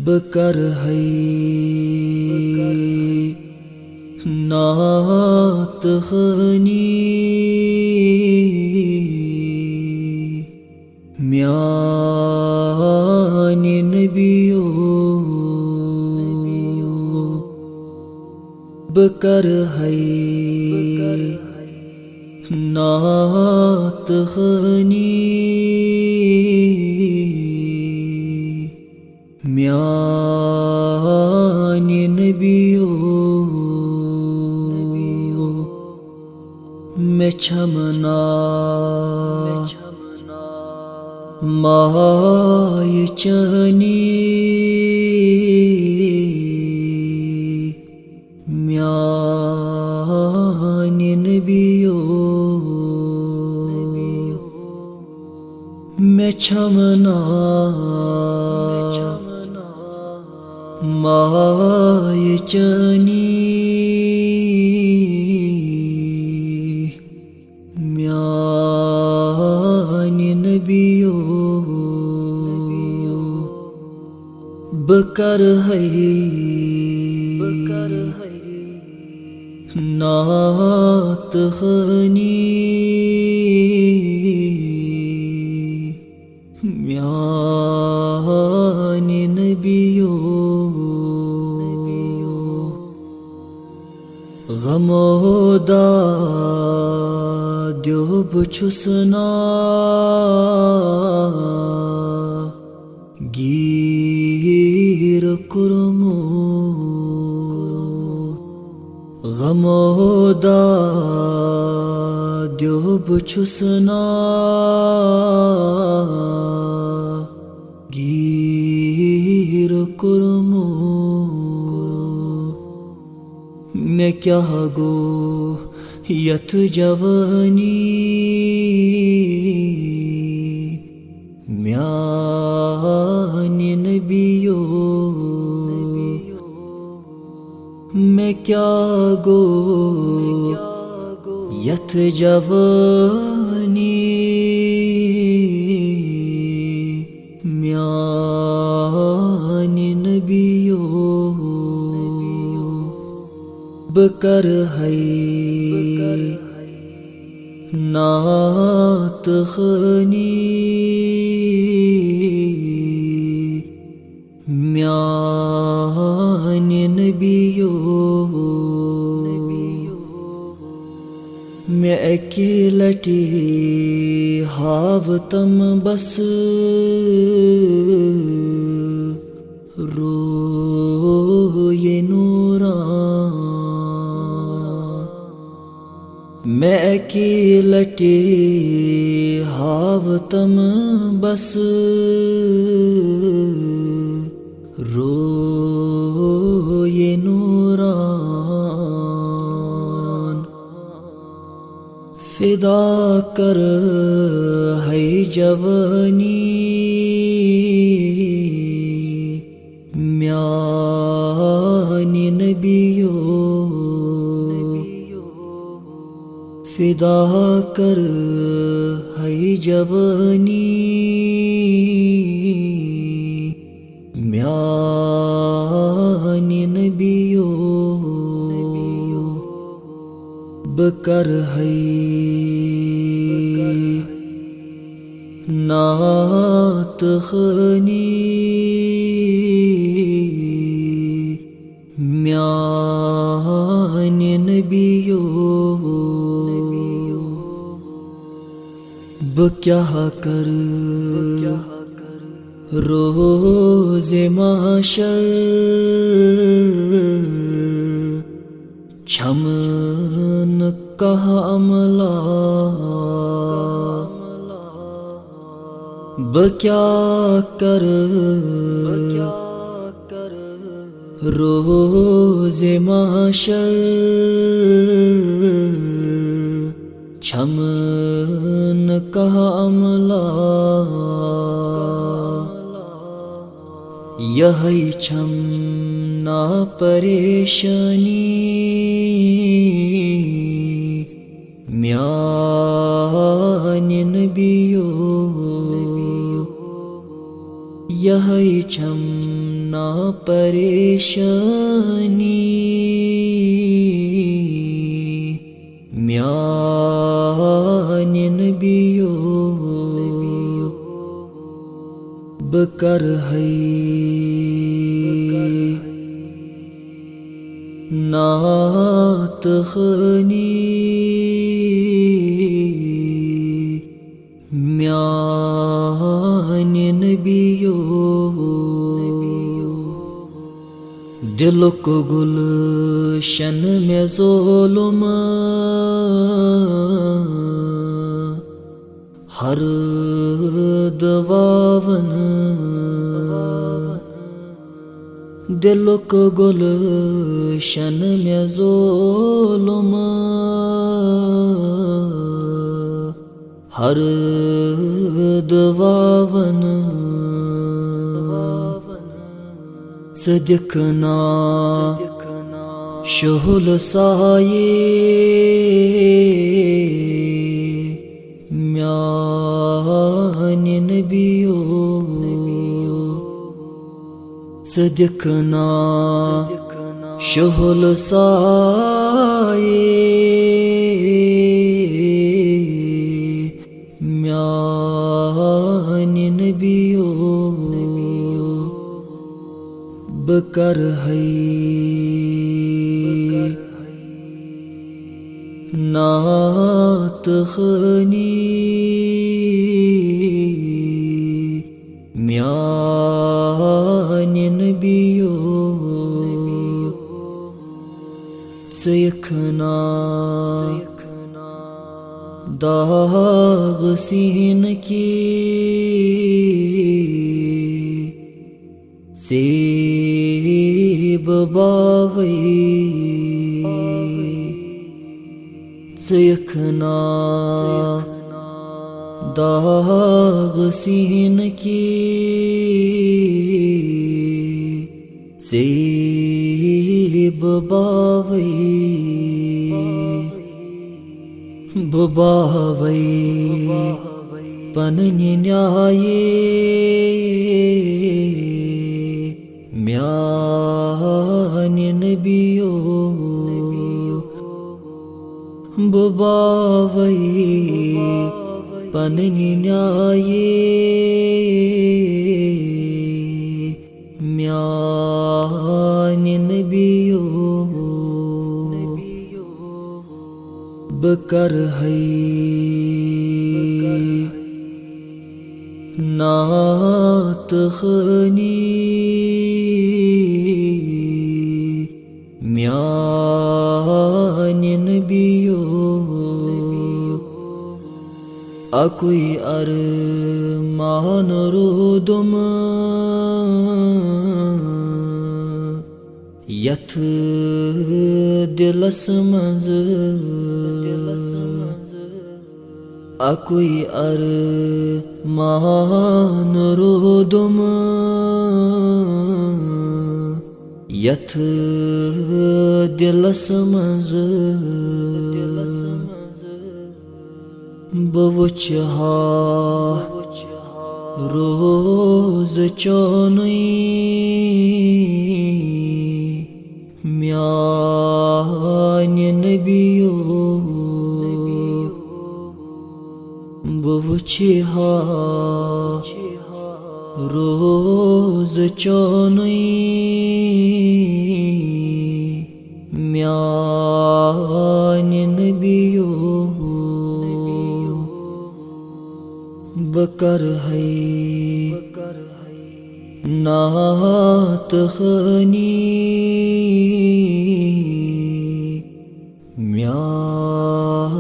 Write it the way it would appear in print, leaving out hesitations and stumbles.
بکر ہے نعت خانی میان نبیو بکر ہے نعت خانی میان نبیو میں چھمنا مائی چنی میان نبیو میں چھمنا مائی چنی میان نبیو بکر ہے نعت خانی میان نبیو غمو دادیو بچسنا گیر کرمو غمو دادیو بچسنا گیر کرمو میں کیا گو یت جوانی میان نبیو میں کیا گو یت جوانی میان نبیو بکر ہے نعت خانی میان نبیو میں اکیلٹی ہاوتم بس روئے نوران میں اکیلٹی ہاوتم بس روئے نوران فدا کر ہے جوانی میان نبیو فدا کر ہے جوانی میان نبیو بکر ہے نعت خانی میان نبیو بکیا کر روز محشر چھمن کا عملہ بکیا کر روز محشر چھمن کا عملہ یہی چھمنا پریشانی میان نبیو یہی چھمنا نا پریشانی میان نبیو بکر ہے نات خنی میان نبیو دل کو گلشن میں ظلم ہر دواون دل کو گلشن میں ظلم ہر دواون صدقنا شہل سائے میان نبیو صدقنا شہل سائے میان نبیو بکر ہے نات خنی میان نبیو سیکھنا داغ سین کی سیب باوی سیکھنا داغ سین کی سیب باوی بباوی پننی نیائے میان نبیو بباوی پننی نیائے میان نبیو بکر ہے نات خنی میان نبیو اکوئی ارمان رودم یت دلس مز اکوئی ارمان رودم یت دلس مز بوچھا روز چونئی میان نبیو بوچھا روز چونئی میان نبیو بکر ہے نات خنی میان